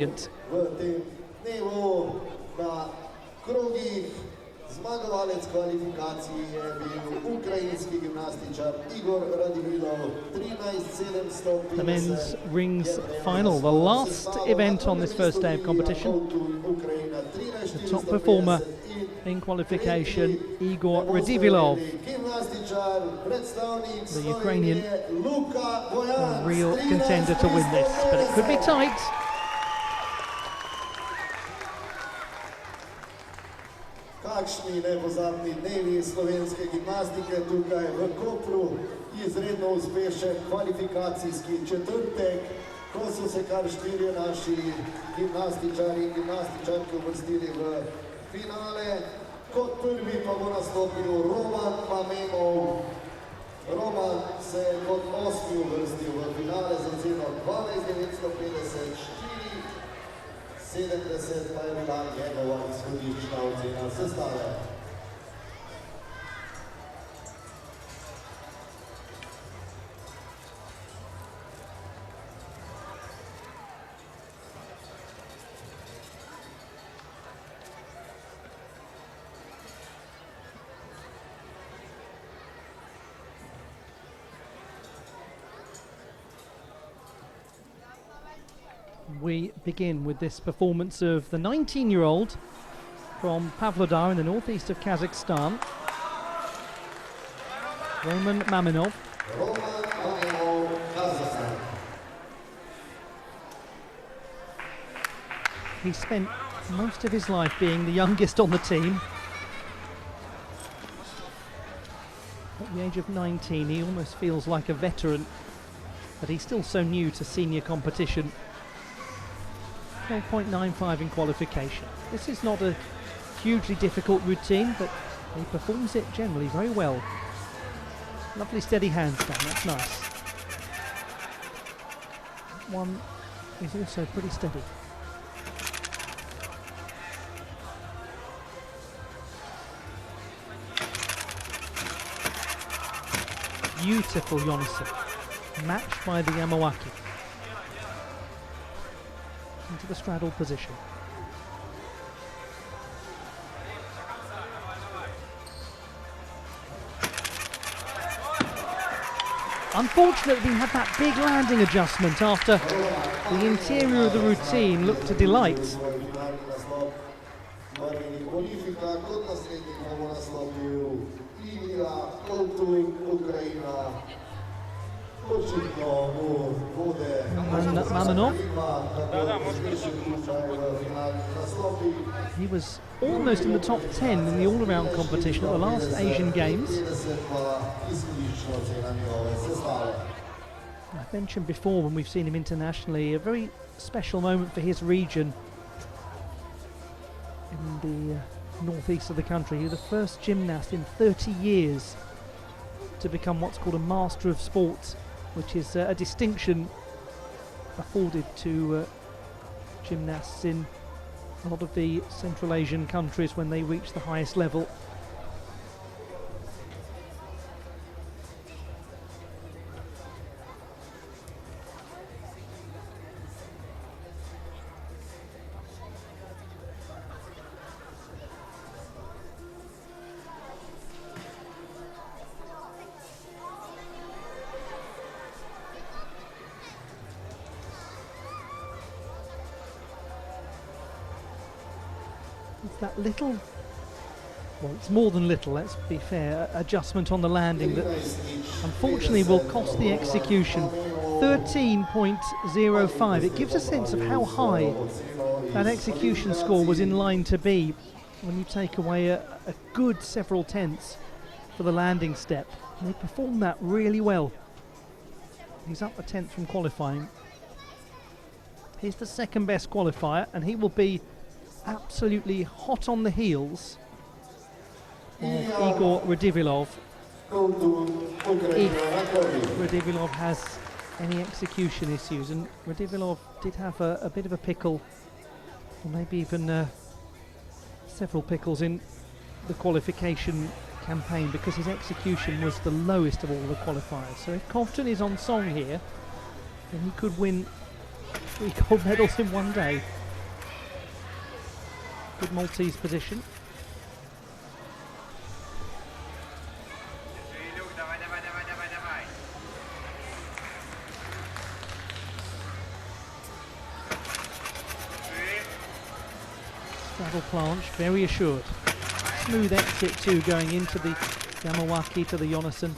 V tem dnevu na krogih zmagovalec kvalifikacij je bil ukrajinski gimnastičar Igor Radivilov, 13.750. The men's rings final, the last event on this first day of competition. The top performer in qualification, Igor Radivilov, the Ukrainian, a real contender to win this, but it could be tight. Kakšni nepozabni dnevi slovenske gimnastike tukaj v Kopru, izredno uspešen kvalifikacijski četrtek, ko so se kar štirje naši gimnastičari in gimnastičarke uvrstili v finale. Kot prvi pa bo nastopil Roman Mamenov. Roman se je kot osmi uvrstil v finale za ceno 12.950, 70 pa je bila njegova izhodiščna ocena sestave. We begin with this performance of the 19-year-old from Pavlodar in the northeast of Kazakhstan, Roman Mamenov. He spent most of his life being the youngest on the team. At the age of 19, he almost feels like a veteran, but he's still so new to senior competition. 12.95 in qualification. This is not a hugely difficult routine, but he performs it generally very well. Lovely steady handstand, that's nice. One is also pretty steady. Beautiful Yonason, matched by the Yamawaki. Into the straddle position. Unfortunately, he had that big landing adjustment after the interior of the routine looked a delight. And Mamenov, he was almost in the top 10 in the all-around competition at the last Asian Games. I mentioned before when we've seen him internationally, a very special moment for his region in the northeast of the country. He was the first gymnast in 30 years to become what's called a Master of Sports, which is a distinction afforded to gymnasts in a lot of the Central Asian countries when they reach the highest level. It's that little, well, it's more than little, let's be fair, adjustment on the landing that unfortunately will cost the execution. 13.05. It gives a sense of how high that execution score was in line to be when you take away a good several tenths for the landing step. And they performed that really well. He's up a tenth from qualifying. He's the second best qualifier, and he will be absolutely hot on the heels of Igor Radivilov if Radivilov has any execution issues. And Radivilov did have a bit of a pickle, or maybe even several pickles in the qualification campaign, because his execution was the lowest of all the qualifiers. So if Compton is on song here, then he could win 3 gold medals in one day. Good Maltese position. Straddle planche, very assured. Smooth exit too, going into the Yamawaki to the Jonasson.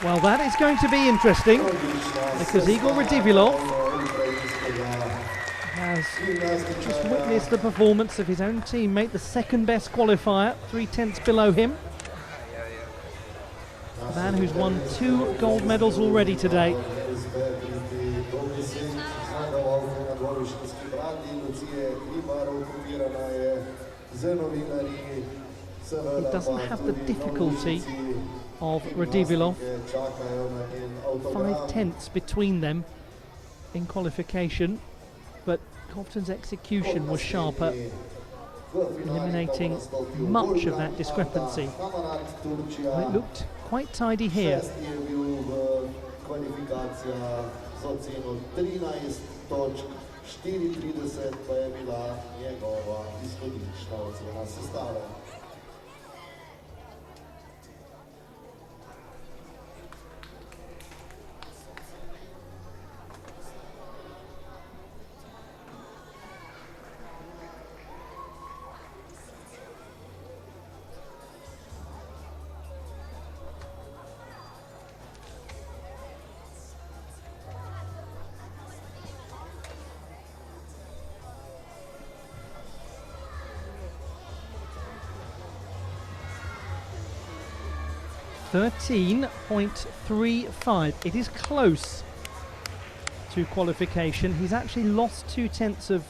Well, that is going to be interesting because Igor Radivilo has just witnessed the performance of his own teammate, the second best qualifier, 3/10 below him. A man who's won 2 gold medals already today. He doesn't have the difficulty of Radivilo. 5/10 between them in qualification, but Kovtun's execution was sharper, eliminating much of that discrepancy. It looked quite tidy here. .35. It is close to qualification. He's actually lost 2/10 of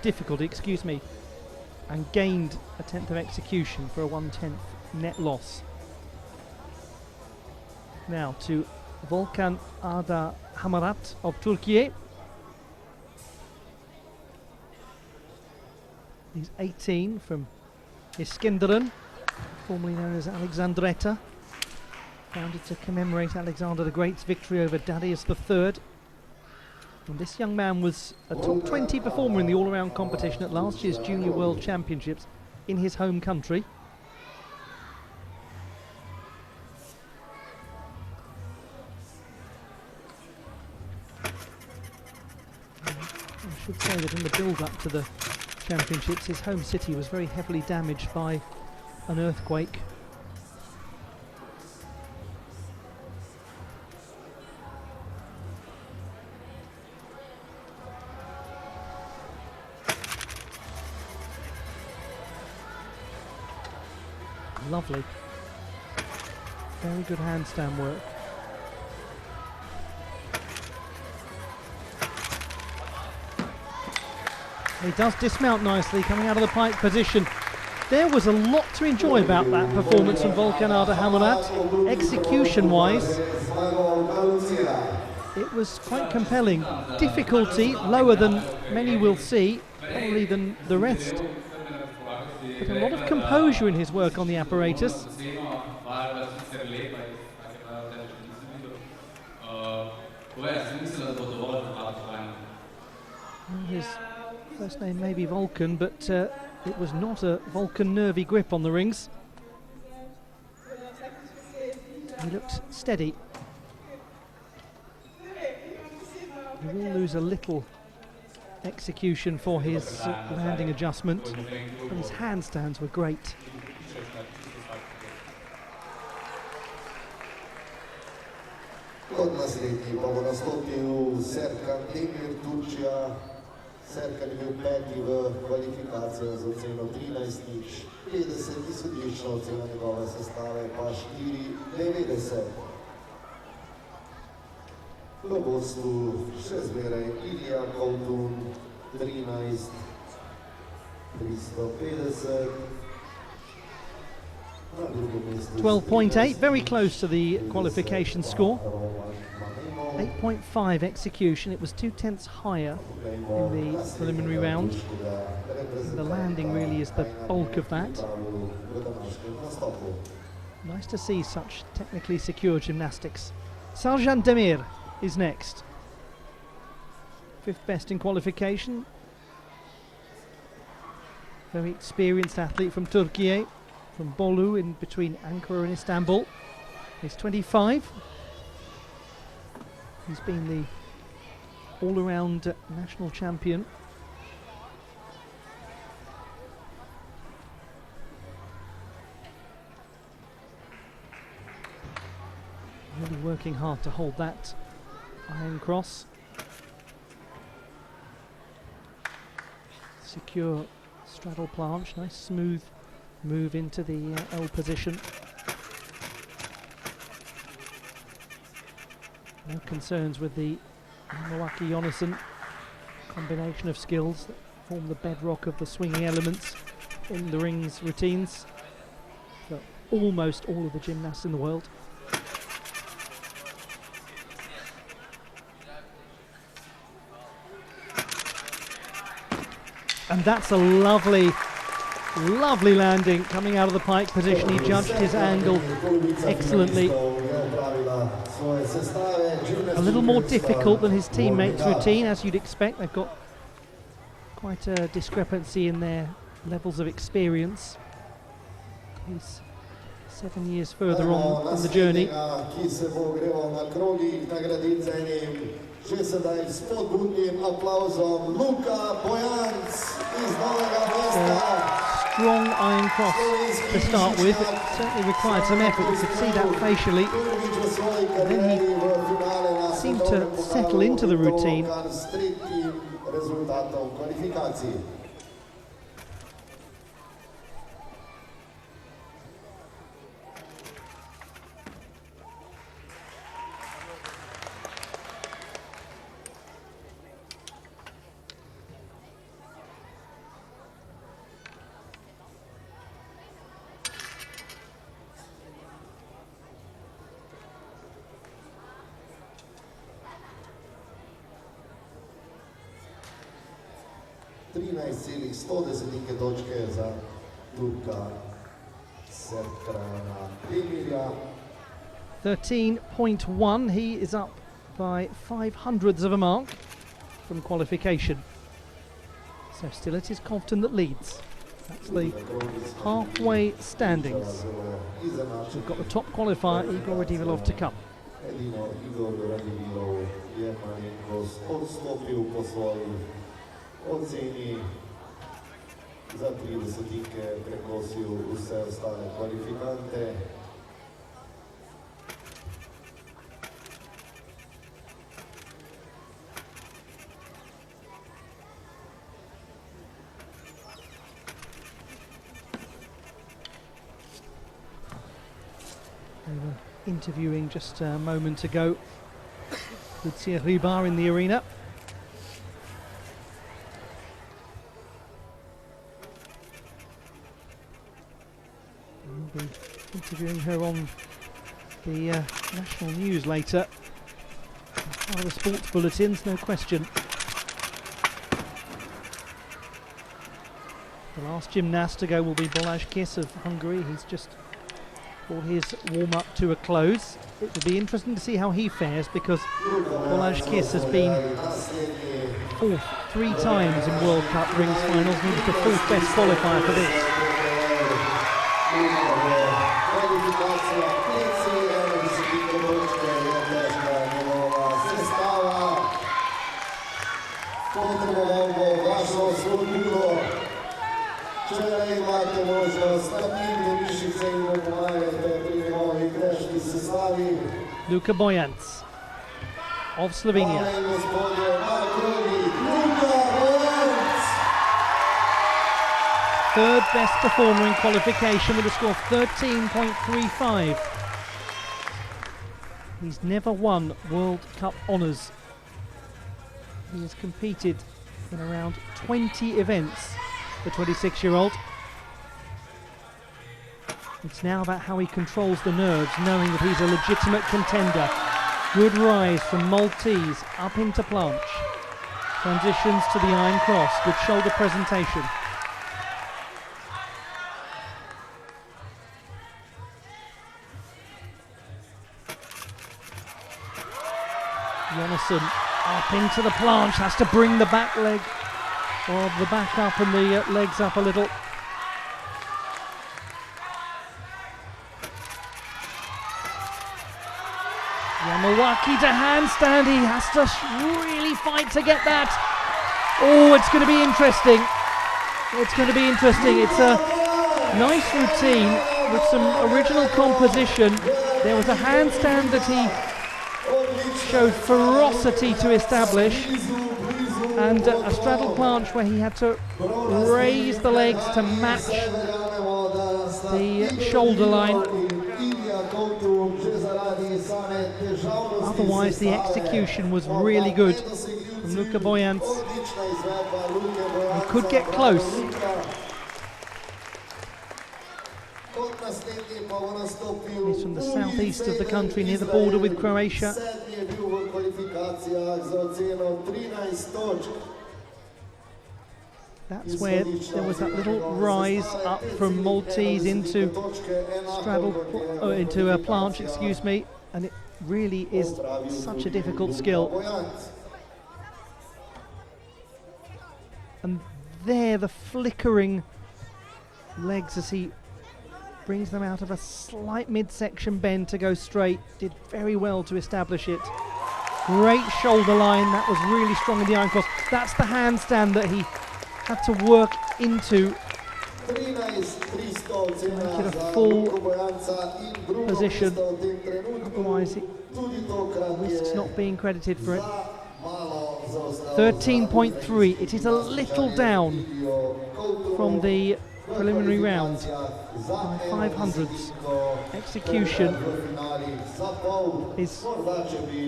difficulty, and gained a 10th of execution for a 1/10 net loss. Now to Volkan Arda Hamarat of Turkey. He's 18 from Iskenderun, formerly known as Alexandretta, founded to commemorate Alexander the Great's victory over Darius III. And this young man was a top 20 performer in the all-around competition at last year's Junior World Championships in his home country. I should say that in the build-up to the championships, his home city was very heavily damaged by an earthquake. Lovely. Very good handstand work. He does dismount nicely, coming out of the pike position. There was a lot to enjoy about that performance from Volkan Arda Hamarat. Execution-wise, it was quite compelling. Difficulty lower than many will see, probably than the rest. But a lot of composure in his work on the apparatus. His first name may be Volkan, but it was not a Vulcan nervy grip on the rings. He looked steady. He will lose a little execution for his landing adjustment, but his handstands were great. Serkan je bil peti v kvalifikacijah z oceno 13, 50 izhodiščna ocena njegove sestave pa 4,90. V vodstvu še zmeraj Ilija Kovtun 13, 350. 12.8, very close to the qualification score. 8.5 execution, it was 2/10 higher in the preliminary round. The landing really is the bulk of that. Nice to see such technically secure gymnastics. Sarjan Demir is next. 5th best in qualification. Very experienced athlete from Turkey, from Bolu, in between Ankara and Istanbul. He's 25. He's been the all-around national champion. Really working hard to hold that iron cross. Secure straddle planche, nice smooth move into the L position. No concerns with the Milwaukee Jonasson combination of skills that form the bedrock of the swinging elements in the rings routines for almost all of the gymnasts in the world. And that's a lovely, lovely landing coming out of the pike position. He judged his angle excellently. A little more difficult than his teammates' routine, as you'd expect. They've got quite a discrepancy in their levels of experience. He's 7 years further on in the journey. Strong iron cross to start with. It certainly required some effort. You could see that facially. And then he seemed to settle into the routine. točke za Turka Sertrana Demirja. 13.1, he is up by 5/100ths of a mark from qualification. So still it is Compton that leads. That's the halfway standings. We've got the top qualifier, Igor Radivilov, to come. Jedino Igor Radivilov je malenkost odstopil po svoji oceni. Za 30-tinke prekosil vse ostale kvalifikante. They were interviewing just a moment ago with Sia Ribar in the arena. We'll be interviewing her on the national news later. As part of the sports bulletins, no question. The last gymnast to go will be Balázs Kiss of Hungary. He's just brought his warm-up to a close. It will be interesting to see how he fares, because Balázs Kiss has been fourth 3 times in World Cup rings finals, and he's the 4th best qualifier for this. Luka Bojans of Slovenia. Third best performer in qualification with a score of 13.35. He's never won World Cup honours. He has competed in around 20 events, the 26-year-old. It's now about how he controls the nerves, knowing that he's a legitimate contender. Good rise from Maltese up into planche. Transitions to the iron cross. Good shoulder presentation. Jonasson up into the planche, has to bring the back leg, or the back up and the legs up a little. Yamawaki to handstand, he has to really fight to get that. Oh, it's going to be interesting. It's going to be interesting. It's a nice routine with some original composition. There was a handstand that he showed ferocity to establish, and a straddle planche where he had to raise the legs to match the shoulder line. Otherwise the execution was really good from Luka Bojans. He could get close. He's from the southeast of the country, near the border with Croatia. That's where there was that little rise up from Maltese into into a planche, excuse me, and it really is such a difficult skill. And there, the flickering legs as he brings them out of a slight midsection bend to go straight. Did very well to establish it. Great shoulder line, that was really strong in the iron cross. That's the handstand that he had to work into to make it a full position. Otherwise it risks not being credited for it. 13.3, it is a little down from the preliminary round by 500ths. Execution is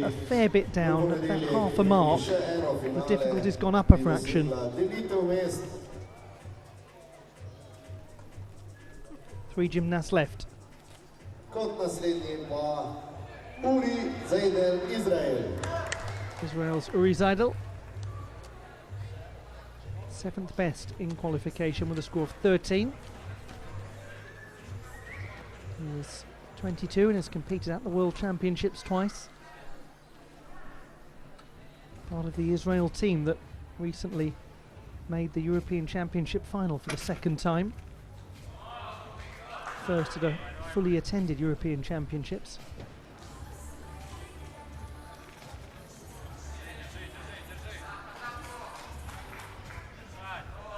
a fair bit down, about half a mark. The difficulty's gone up a fraction. 3 gymnasts left. Israel's Uri Zaidel, 7th best in qualification with a score of 13. He is 22 and has competed at the World Championships twice. Part of the Israel team that recently made the European Championship final for the 2nd time. First at a fully attended European Championships.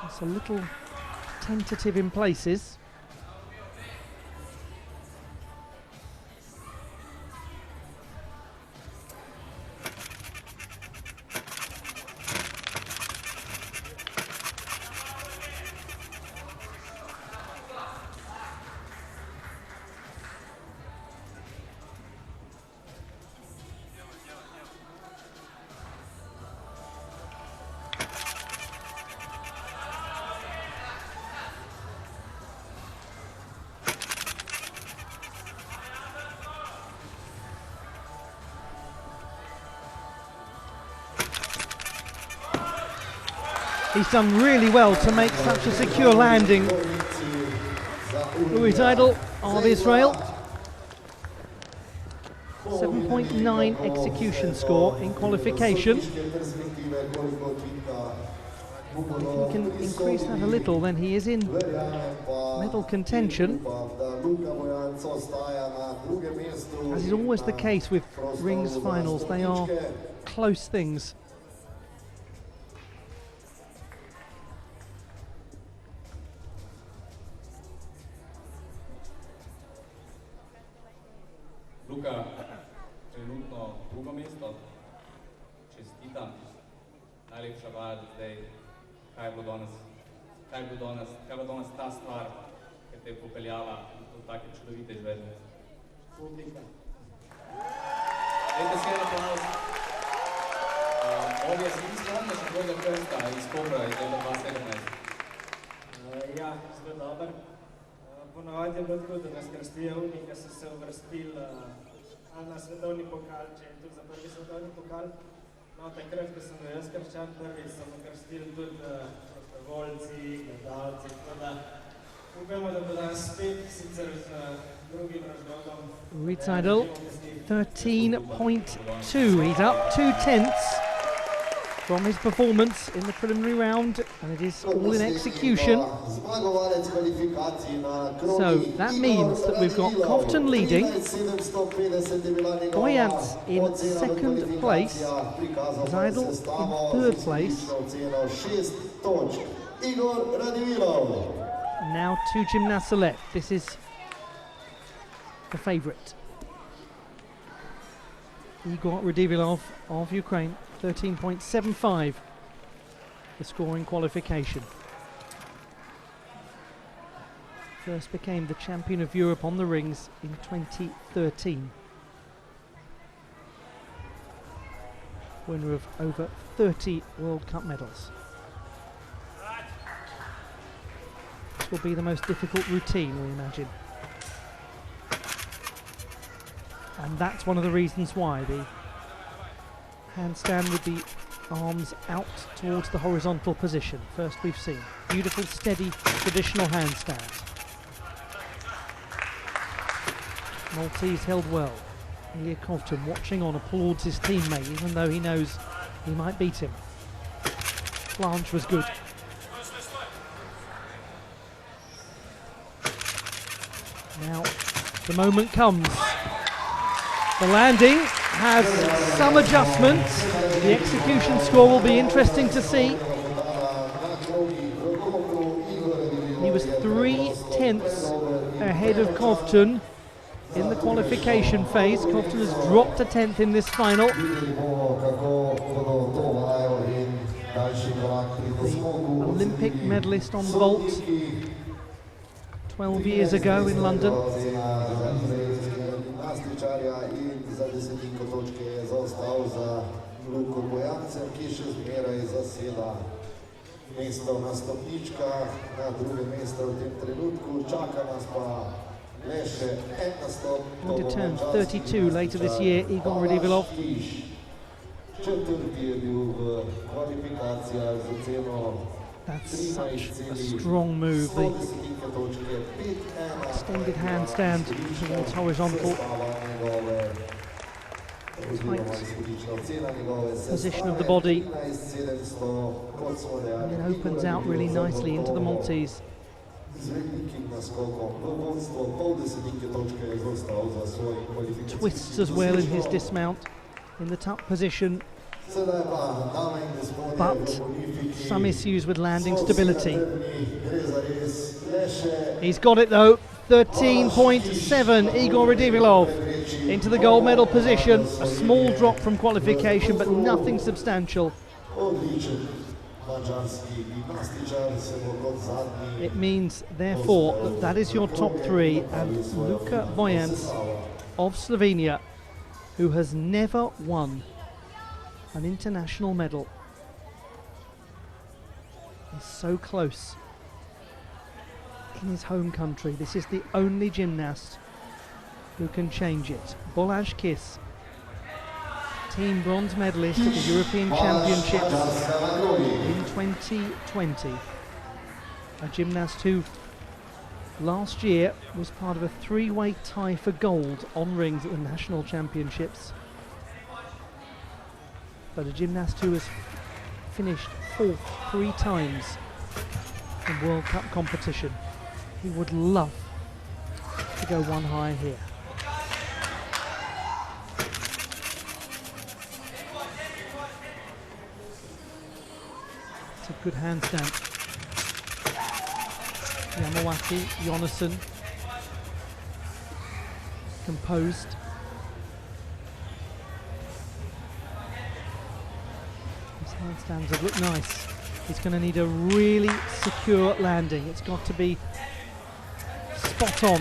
It's a little tentative in places. He's done really well to make such a secure landing. Uri Zaidel of Israel. 7.9 execution score in qualification. If he can increase that a little, then he is in medal contention. As is always the case with rings finals, they are close things. Luka, trenutno drugo mesto, čestitam, najlepša vaja do zdaj, kaj je bilo danes ta stvar, ki te je popeljala do take čudovite izvedbe. Dajte si en aplauz. Ovdje si ti spomniš tvojega prsta iz Kopra iz leta 2017? Ja, zelo dober. Ponavadi je bilo tako, da nas krstijo oni, ki so se uvrstili ali na svetovni pokal, če je tudi za prvi svetovni pokal. No, takrat, ko sem bil jaz krščan prvi, so me krstili tudi prostovoljci, gledalci, tako da upamo, da bo danes spet, sicer z drugim razlogom. Recital 13.2. He's up 2/10 from his performance in the preliminary round, and it is all in execution. So that means that we've got Kovtun leading, Boyance in second place, Zeidel in third place. Now two gymnasts are left. This is the favourite, Igor Radivilov of Ukraine. 13.75 the score in qualification. First became the champion of Europe on the rings in 2013. Winner of over 30 World Cup medals. This will be the most difficult routine, we imagine. And that's one of the reasons why the handstand with the arms out towards the horizontal position. First we've seen. Beautiful, steady, traditional handstand. Maltese held well. Ilya Kovtun watching on, applauds his teammate, even though he knows he might beat him. Planche was good. Now the moment comes. The landing has some adjustments. The execution score will be interesting to see. He was 3/10 ahead of Kovtun in the qualification phase. Kovtun has dropped a 10th in this final. The Olympic medalist on vault 12 years ago in London. Za desetinko točke je zaostal za Luko Bojancem, ki še zmeraj zaseda mesto na stopničkah, na druge mesto v tem trenutku. Čaka nas pa le še en nastop. Going to turn 32 later this year, Igor Radivilov. Četrti je bil v kvalifikacijah z oceno. That's such a strong move. The extended handstand towards horizontal. Tight position of the body. And it opens out really nicely into the Maltese. Twists as well in his dismount in the tuck position. But some issues with landing stability. He's got it though. 13.7 Igor Radivilov into the gold medal position. A small drop from qualification, but nothing substantial. It means therefore that is your top three, and Luka Boyance of Slovenia, who has never won an international medal, is so close in his home country. This is the only gymnast who can change it. Balázs Kiss, team bronze medalist at the European Championships in 2020. A gymnast who last year was part of a three-way tie for gold on rings at the National Championships. But a gymnast who has finished fourth 3 times in World Cup competition. He would love to go one higher here. It's a good handstand. Yamawaki, Jonasson, composed. His handstands have looked nice. He's going to need a really secure landing. It's got to be spot on.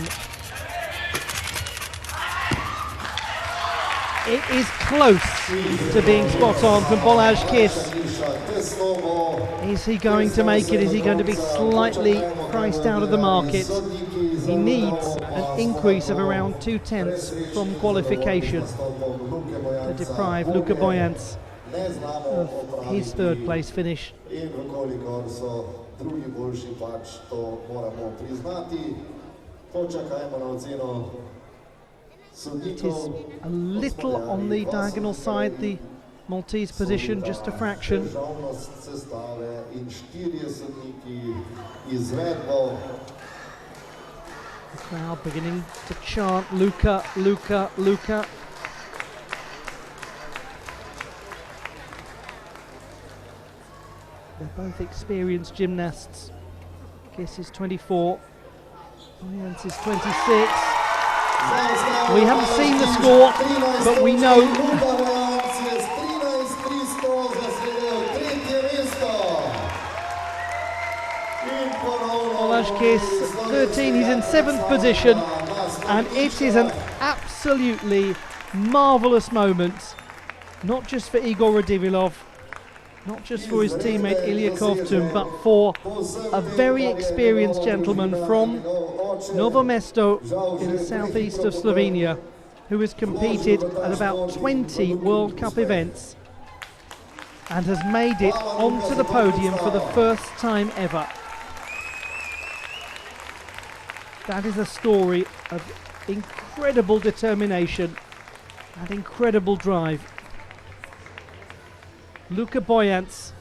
It is close to being spot on from Balázs Kiss. Is he going to make it? Is he going to be slightly priced out of the market? He needs an increase of around 2/10 from qualification to deprive Luka Bojans of his third place finish. In vkolikor so drugi boljši, pač to moramo priznati. Počakajmo na oceno It is a little on the diagonal side, the Maltese position, just a fraction. The crowd beginning to chant Luka, Luka, Luka. They're both experienced gymnasts. Kiss is 24, Bojans is 26. We haven't seen the score, but we know Kiss 13, he's in 7th position, and it is an absolutely marvellous moment, not just for Igor Radivilov, not just for his teammate Ilya Kovtun, but for a very experienced gentleman from Novo Mesto in the southeast of Slovenia, who has competed at about 20 World Cup events and has made it onto the podium for the first time ever. That is a story of incredible determination and incredible drive. Luka Bojans,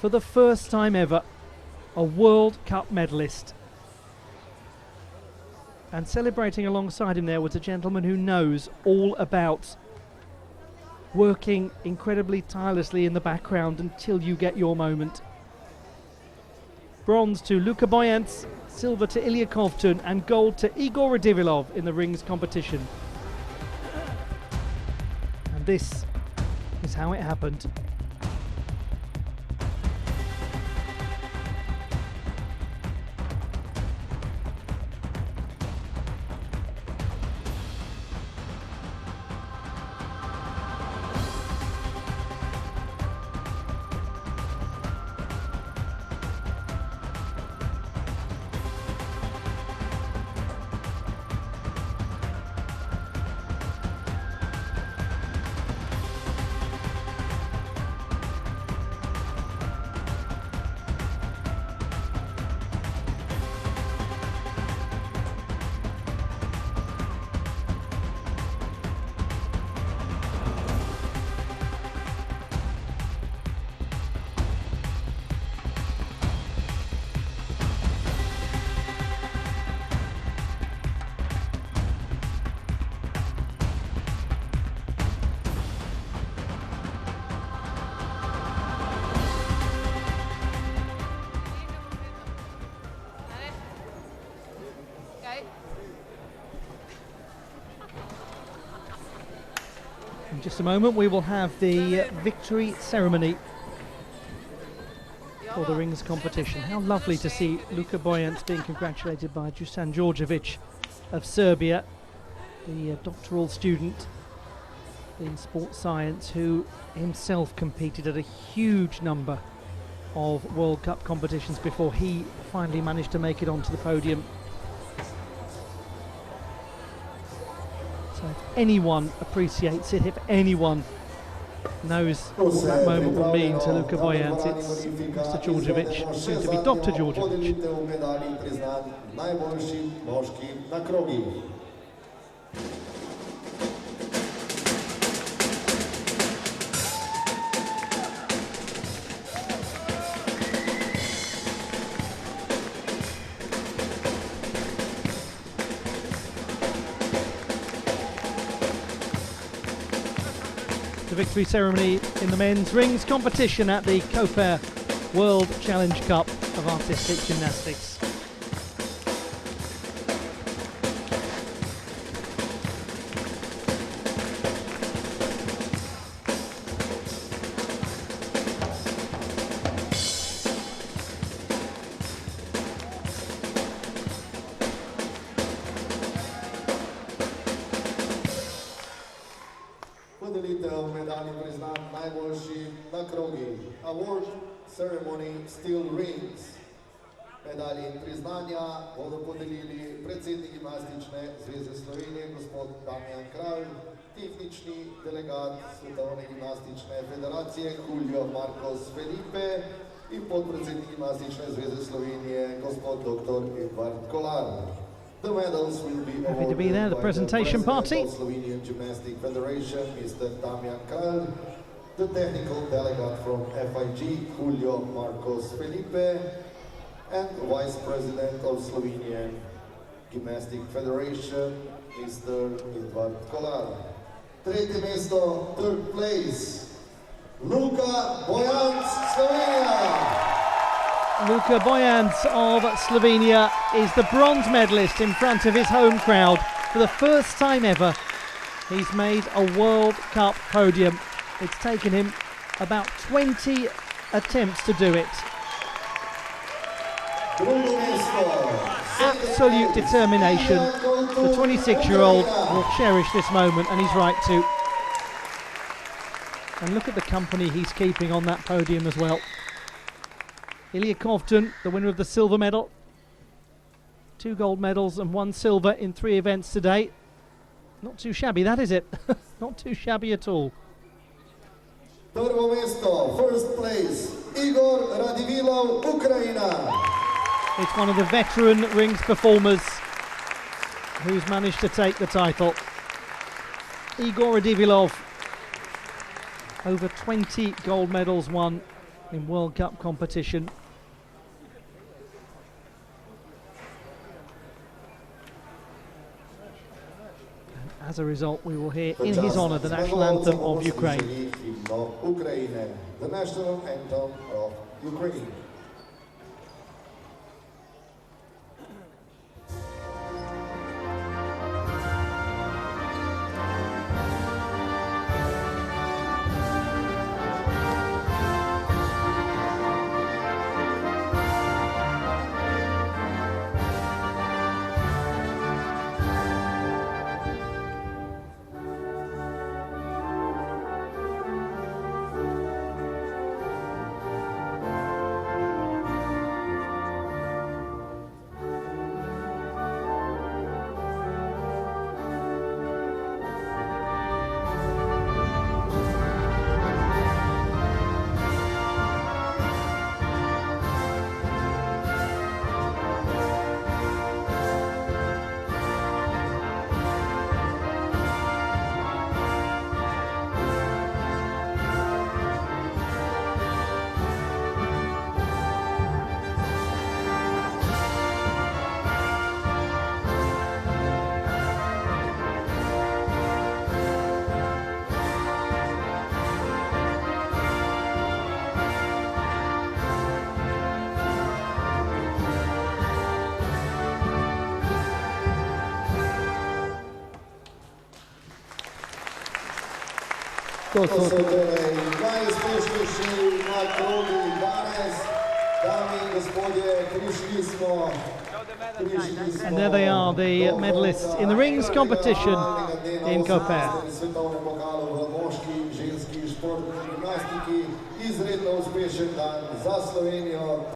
for the first time ever, a World Cup medalist. And celebrating alongside him there was a gentleman who knows all about working incredibly tirelessly in the background until you get your moment. Bronze to Luka Bojans, silver to Ilya Kovtun, and gold to Igor Radivilov in the rings competition. And this is how it happened. In just a moment we will have the victory ceremony for the rings competition. How lovely to see Luka Bojans being congratulated by Dusan Djordjevic of Serbia, the doctoral student in sports science who himself competed at a huge number of World Cup competitions before he finally managed to make it onto the podium. So if anyone appreciates it, if anyone knows what that moment will mean to Luka Bojans, it's Mr. Djordjevic, soon to be Dr. Djordjevic. The victory ceremony in the men's rings competition at the Koper World Challenge Cup of Artistic Gymnastics. Award ceremony still rings. Medalje in priznanja bodo podelili predsednik Gimnastične zveze Slovenije, gospod Damjan Kralj, tehnični delegat Svetovne gimnastične federacije Julio Marcos Felipe in podpredsednik Gimnastične zveze Slovenije, gospod dr. Edvard Kolar. The medals will be Happy to be there, the presentation party. of Slovenian Gymnastic Federation, Mr. Damjan Kralj, the technical delegate from FIG, Julio Marcos Felipe, and Vice President of Slovenian Gymnastic Federation, Mr. Edvard Kolar. Tretje mesto, third place, Luka Bojanc, Slovenia. Luka Bojanc of Slovenia is the bronze medalist in front of his home crowd. For the first time ever, he's made a World Cup podium. It's taken him about 20 attempts to do it. Absolute determination. The 26-year-old will cherish this moment, and he's right to. And look at the company he's keeping on that podium as well. Ilya Kovtun, the winner of the silver medal. 2 gold medals and 1 silver in 3 events today. Not too shabby, that is it? Not too shabby at all. Prvo mesto, first place, Igor Radivilov, Ukraina. It's one of the veteran rings performers who's managed to take the title. Igor Radivilov, over 20 gold medals won in World Cup competition. And as a result, we will hear in his honour the national anthem of Ukraine. The national anthem of Ukraine. To so torej najuspešnejši na krogi danes, dame in gospodje, prišli smo. And there they are, the medalists in the rings competition in Koper. Svetovnem pokalu v moški, ženski športni gimnastiki, izredno uspešen dan za Slovenijo.